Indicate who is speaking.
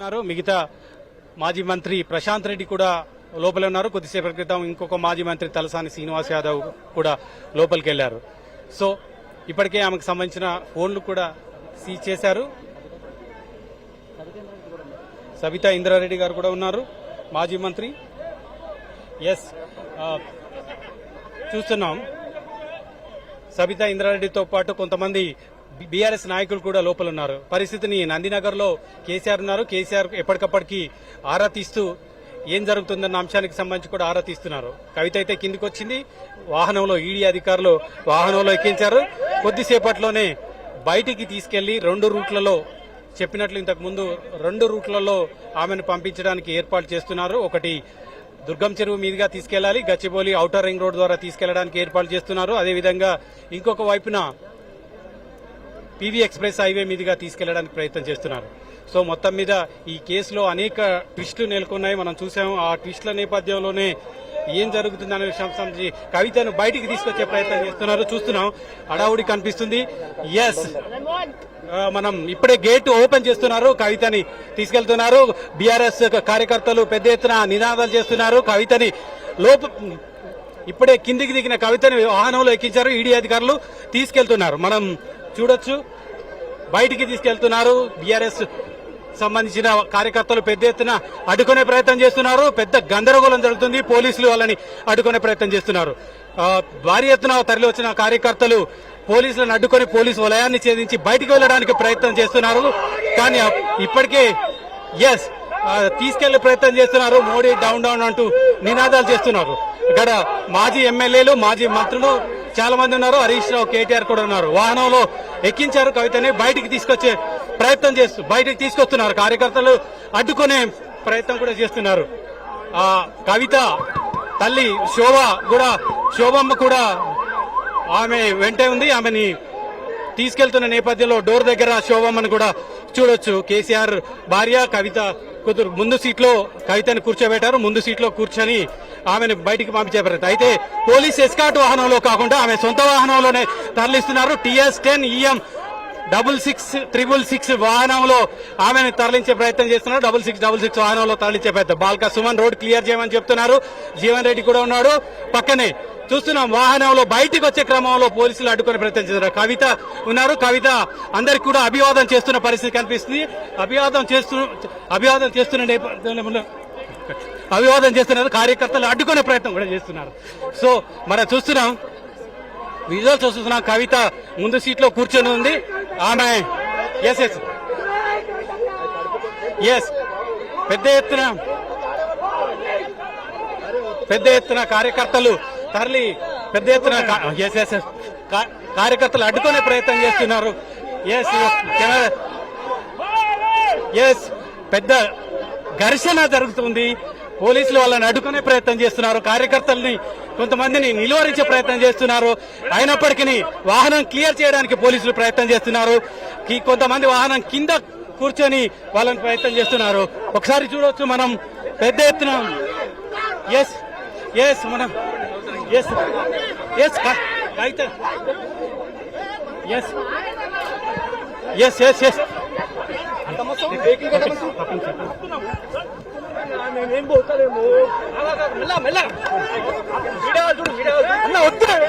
Speaker 1: ఉన్నారు. మిగతా మాజీ మంత్రి ప్రశాంత్ రెడ్డి కూడా లోపల ఉన్నారు. కొద్దిసేపటి క్రితం ఇంకొక మాజీ మంత్రి తలసాని శ్రీనివాస్ యాదవ్ కూడా లోపలికి వెళ్లారు. సో ఇప్పటికే ఆమెకు సంబంధించిన ఫోన్లు కూడా సీజ్ చేశారు. సబితా ఇంద్రారెడ్డి గారు కూడా ఉన్నారు, మాజీ మంత్రి. ఎస్, చూస్తున్నాం సబితా ఇంద్రారెడ్డితో పాటు కొంతమంది బీఆర్ఎస్ నాయకులు కూడా లోపల ఉన్నారు. పరిస్థితిని నందినగర్ లో కేసీఆర్ ఉన్నారు. కేసీఆర్ ఎప్పటికప్పటికి ఆరా తీస్తూ ఏం జరుగుతుందన్న అంశానికి సంబంధించి కూడా ఆరా తీస్తున్నారు. కవిత అయితే కిందికి వచ్చింది, వాహనంలో ఈడీ అధికారులు వాహనంలో ఎక్కించారు. కొద్దిసేపట్లోనే బయటికి తీసుకెళ్లి 2 రూట్లలో చెప్పినట్లు ఇంతకు ముందు 2 రూట్లలో ఆమెను పంపించడానికి ఏర్పాటు చేస్తున్నారు. ఒకటి దుర్గం చెరువు మీదుగా తీసుకెళ్లాలి, గచ్చిబౌలి ఔటర్ రింగ్ రోడ్ ద్వారా తీసుకెళ్లడానికి ఏర్పాటు చేస్తున్నారు. అదేవిధంగా ఇంకొక వైపున పీవీ ఎక్స్ప్రెస్ హైవే మీదుగా తీసుకెళ్లడానికి ప్రయత్నం చేస్తున్నారు. సో మొత్తం మీద ఈ కేసులో అనేక ట్విస్టులు నెలకొన్నాయి, మనం చూసాము. ఆ ట్విస్టుల నేపథ్యంలోనే ఏం జరుగుతుందనే విషయం సంబంధించి కవితను బయటికి తీసుకొచ్చే ప్రయత్నం చేస్తున్నారు. చూస్తున్నాం, హడావుడి కనిపిస్తుంది. ఎస్, మనం ఇప్పుడే గేట్ ఓపెన్ చేస్తున్నారు, కవితని తీసుకెళ్తున్నారు. బీఆర్ఎస్ కార్యకర్తలు పెద్ద ఎత్తున నినాదాలు చేస్తున్నారు. కవితని ఇప్పుడే కిందికి దిగిన కవితని వాహనంలో ఎక్కించారు, ఈడీ అధికారులు తీసుకెళ్తున్నారు. మనం చూడొచ్చు, బయటికి తీసుకెళ్తున్నారు. బీఆర్ఎస్ సంబంధించిన కార్యకర్తలు పెద్ద ఎత్తున అడ్డుకునే ప్రయత్నం చేస్తున్నారు. పెద్ద గందరగోళం జరుగుతుంది, పోలీసులు వాళ్ళని అడ్డుకునే ప్రయత్నం చేస్తున్నారు. భారీ ఎత్తున తరలి వచ్చిన కార్యకర్తలు పోలీసులను అడ్డుకొని పోలీసు వలయాన్ని ఛేదించి బయటికి వెళ్లడానికి ప్రయత్నం చేస్తున్నారు. కానీ ఇప్పటికే ఎస్ తీసుకెళ్లే ప్రయత్నం చేస్తున్నారు. మోడీ డౌన్ డౌన్ అంటూ నినాదాలు చేస్తున్నారు. ఇక్కడ మాజీ ఎమ్మెల్యేలు, మాజీ మంత్రులు చాలా మంది ఉన్నారు. హరీష్ రావు, కేటీఆర్ కూడా ఉన్నారు. వాహనంలో ఎక్కించారు కవితని, బయటికి తీసుకొచ్చే ప్రయత్నం బయటికి తీసుకొస్తున్నారు. కార్యకర్తలు అడ్డుకునే ప్రయత్నం కూడా చేస్తున్నారు. కవిత తల్లి శోభమ్మ కూడా ఆమె వెంటే ఉంది. ఆమెని తీసుకెళ్తున్న నేపథ్యంలో డోర్ దగ్గర శోభమ్మను కూడా చూడొచ్చు. కేసీఆర్ భార్య కవిత కూతురు ముందు సీట్లో కవితని కూర్చోబెట్టారు. ముందు సీట్లో కూర్చొని ఆమెను బయటికి పంపించే ప్రయత్నం. అయితే పోలీస్ ఎస్కాట్ వాహనంలో కాకుండా ఆమె సొంత వాహనంలోనే తరలిస్తున్నారు. TS10 EM 6666 వాహనంలో ఆమెను తరలించే ప్రయత్నం చేస్తున్నారు. 6666 వాహనంలో తరలించే ప్రయత్నం. బాల్కా సుమన్ రోడ్ క్లియర్ చేయమని చెప్తున్నారు. జీవన్ రెడ్డి కూడా ఉన్నాడు పక్కనే. చూస్తున్నాం, వాహనంలో బయటికి వచ్చే క్రమంలో పోలీసులు అడ్డుకునే ప్రయత్నం చేస్తున్నారు. కవిత ఉన్నారు. కవిత అందరికి కూడా అభివాదం చేస్తున్న పరిస్థితి కనిపిస్తుంది. అభివాదం చేస్తున్నారు. కార్యకర్తలు అడ్డుకునే ప్రయత్నం కూడా చేస్తున్నారు. సో మనం చూస్తున్నాం, విజువల్స్ చూస్తున్నాం. కవిత ముందు సీట్లో కూర్చొని ఉంది. ఆమె ఎస్ పెద్ద ఎత్తున కార్యకర్తలు తరలి పెద్ద ఎత్తున కార్యకర్తలు అడ్డుకునే ప్రయత్నం చేస్తున్నారు. ఎస్ పెద్ద ఘర్షణ జరుగుతుంది. పోలీసులు వాళ్ళని అడ్డుకునే ప్రయత్నం చేస్తున్నారు. కార్యకర్తల్ని కొంతమందిని నిలువరించే ప్రయత్నం చేస్తున్నారు. అయినప్పటికీ వాహనం క్లియర్ చేయడానికి పోలీసులు ప్రయత్నం చేస్తున్నారు. కొంతమంది వాహనం కింద కూర్చొని వాళ్ళని ప్రయత్నం చేస్తున్నారు. ఒకసారి చూడొచ్చు మనం పెద్ద ఎత్తున మనం
Speaker 2: మేమేం పోతలేము. మెల్ల అన్న వస్తున్నాడు.